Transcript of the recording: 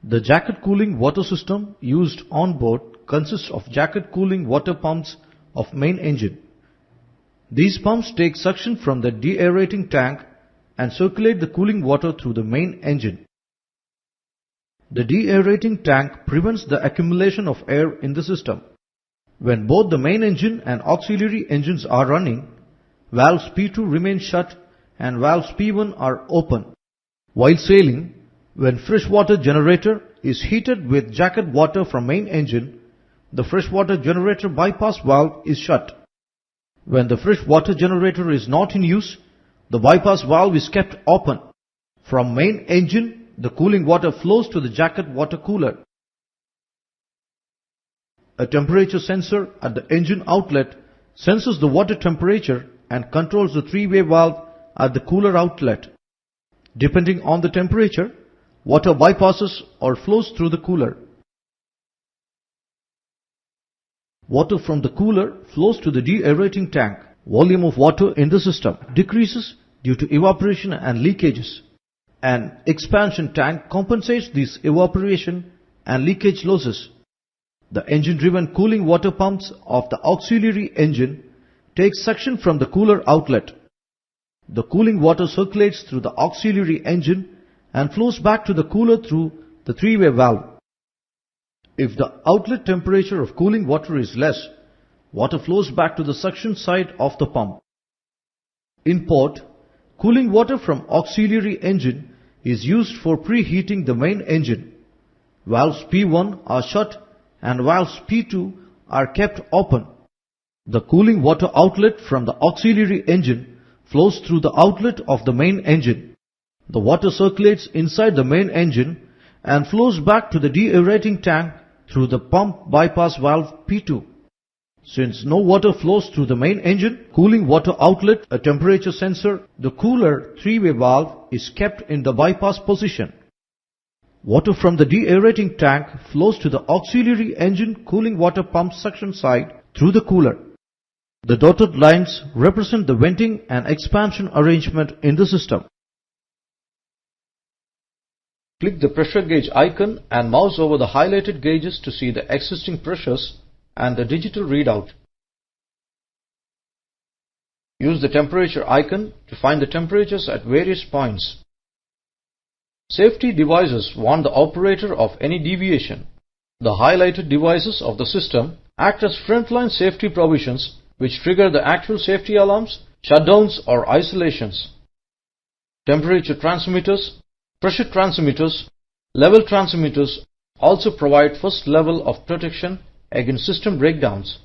The jacket cooling water system used on board consists of jacket cooling water pumps of main engine. These pumps take suction from the deaerating tank and circulate the cooling water through the main engine. The deaerating tank prevents the accumulation of air in the system. When both the main engine and auxiliary engines are running, valves P2 remain shut and valves P1 are open. While sailing, when freshwater generator is heated with jacket water from main engine, the freshwater generator bypass valve is shut. When the freshwater generator is not in use, the bypass valve is kept open. From main engine, the cooling water flows to the jacket water cooler. A temperature sensor at the engine outlet senses the water temperature and controls the three-way valve at the cooler outlet. Depending on the temperature, water bypasses or flows through the cooler. Water from the cooler flows to the deaerating tank. Volume of water in the system decreases due to evaporation and leakages. An expansion tank compensates these evaporation and leakage losses. The engine-driven cooling water pumps of the auxiliary engine take suction from the cooler outlet. The cooling water circulates through the auxiliary engine and flows back to the cooler through the three-way valve. If the outlet temperature of cooling water is less, water flows back to the suction side of the pump. In port, cooling water from auxiliary engine is used for preheating the main engine. Valves P1 are shut and valves P2 are kept open. The cooling water outlet from the auxiliary engine flows through the outlet of the main engine. The water circulates inside the main engine and flows back to the deaerating tank through the pump bypass valve P2. Since no water flows through the main engine, cooling water outlet, a temperature sensor, the cooler three-way valve is kept in the bypass position. Water from the deaerating tank flows to the auxiliary engine cooling water pump suction side through the cooler. The dotted lines represent the venting and expansion arrangement in the system. Click the pressure gauge icon and mouse over the highlighted gauges to see the existing pressures and the digital readout. Use the temperature icon to find the temperatures at various points. Safety devices warn the operator of any deviation. The highlighted devices of the system act as frontline safety provisions which trigger the actual safety alarms, shutdowns or isolations. Temperature transmitters, pressure transmitters, level transmitters also provide first level of protection against system breakdowns.